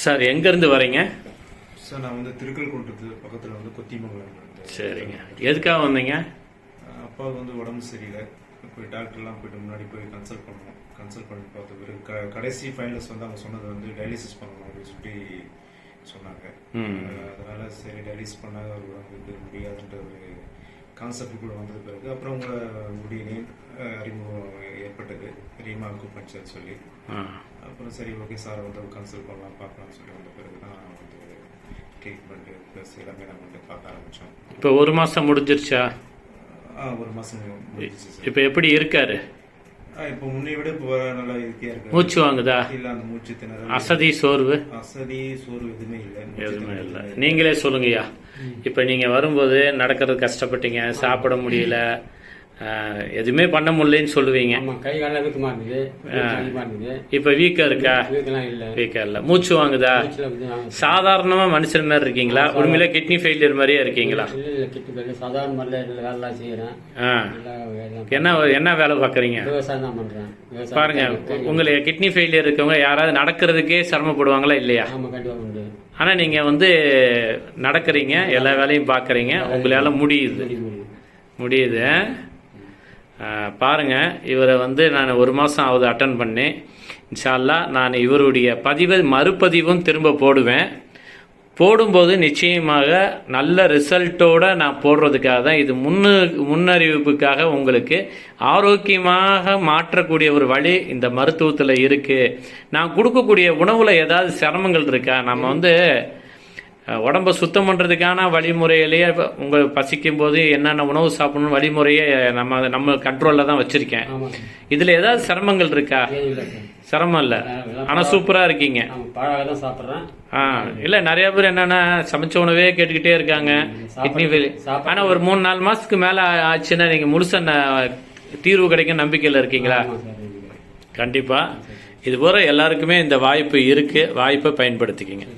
Sir எங்கேருந்து வரீங்க? Sir நான் வந்து திருக்கல்குன்றத்து பக்கத்தில் வந்து கொத்திமங்கலம். சரிங்க, எதுக்காக வந்தீங்க? அப்பாவுக்கு வந்து உடம்பு சரியில்லை, போய் டாக்டர்லாம் போயிட்டு முன்னாடி போய் கன்சல்ட் பண்ணோம். கன்சல்ட் பண்ணி பார்த்த பிறகு கடைசி ஃபைனல்ஸ் வந்து அவங்க சொன்னது வந்து டயாலிசிஸ் பண்ணணும் அப்படின்னு சொல்லி சொன்னாங்க. அதனால சரி டயாலிசிஸ் பண்ணாத ஒரு உடம்புக்கு முடியாதுன்ற ஒரு கான்செப்ட் கூட வந்தது பிறகு அப்புறம் உங்களுடைய நேம் அறிமுகம் ஏற்பட்டது, ரீமா அக்குபஞ்சர் சொல்லி. அப்புறம் சரி ஓகே சார் வந்து கன்சல்ட் பண்ணலாம் பார்க்கலாம்னு சொல்லி வந்த பிறகு தான் வந்து ட்ரீட்மெண்ட்டு ப்ளஸ் எல்லாமே நம்ம வந்து பார்க்க ஆரம்பித்தோம். இப்போ 1 மாதம் முடிஞ்சிருச்சா? 1 மாதம் முடிஞ்சிச்சு சார். இப்போ எப்படி இருக்காரு? இப்போ முன்னை விட இப்போ நல்லா இயற்கையாக இருக்கு. மூச்சு வாங்குதா? இல்லை, அந்த மூச்சு திணறல், அசதி சோர்வு எதுவுமே இல்லை. எதுவுமே இல்லை. நீங்களே சொல்லுங்கய்யா, இப்போ நீங்கள் வரும்போது நடக்கிறது கஷ்டப்பட்டீங்க, சாப்பிட முடியல, எதுவுமே பண்ண முடியலன்னு சொல்லுவீங்க. கை கால வீக்கமா இருந்தது. இப்ப வீக்கா இருக்கா? வீக்கா இல்ல. மூச்சு வாங்குதா? சாதாரணமா மனுஷன் மாதிரி இருக்கீங்களா? உண்மையில கிட்னி ஃபெயிலியர் மாதிரியே இருக்கீங்களா? சாதாரண மாதிரில வேலை செய்யறேன். என்ன வேலை பாக்குறீங்க? விவசாயம் தான் பண்றேன். பாருங்க, உங்களுக்கு கிட்னி ஃபெயிலியர் இருக்கவங்க யாராவது நடக்கிறதுக்கே சிரமப்படுவாங்களா இல்லையா? ஆனா நீங்க வந்து நடக்கிறீங்க, எல்லா வேலையும் பாக்குறீங்க, உங்களால முடியுது. பாருங்க, இவரை வந்து நான் 1 மாதம் ஆகுது அட்டன் பண்ணேன். இன்ஷா அல்லாஹ் நான் இவருடைய பதிவை மறுபதிவும் திரும்ப போடுவேன். போடும்போது நிச்சயமாக நல்ல ரிசல்ட்டோட நான் போடுறதுக்காக தான் இது, முன்னறிவிப்புக்காக உங்களுக்கு ஆரோக்கியமாக மாற்றக்கூடிய ஒரு வழி இந்த மருத்துவத்தில் இருக்குது. நான் கொடுக்கக்கூடிய உணவில் ஏதாவது சிரமங்கள் இருக்கா? நம்ம வந்து உடம்பை சுத்தம் பண்ணுறதுக்கான வழிமுறையிலேயே உங்களுக்கு பசிக்கும் போது என்னென்ன உணவு சாப்பிடணும் வழிமுறையே நம்ம கண்ட்ரோலில் தான் வச்சுருக்கேன். இதில் ஏதாவது சிரமங்கள் இருக்கா? சிரமம் இல்லை, ஆனால் சூப்பராக இருக்கீங்க. இல்லை, நிறைய பேர் என்னென்னா சமைச்ச உணவே கேட்டுக்கிட்டே இருக்காங்க, கிட்னி ஃபெயில். ஆனால் ஒரு 3-4 மாதத்துக்கு மேலே ஆச்சுன்னா நீங்கள் முழுசாக தீர்வு கிடைக்கும் நம்பிக்கையில் இருக்கீங்களா? கண்டிப்பாக இது போல எல்லாருக்குமே இந்த வாய்ப்பு இருக்குது, வாய்ப்பை பயன்படுத்திக்கிங்க.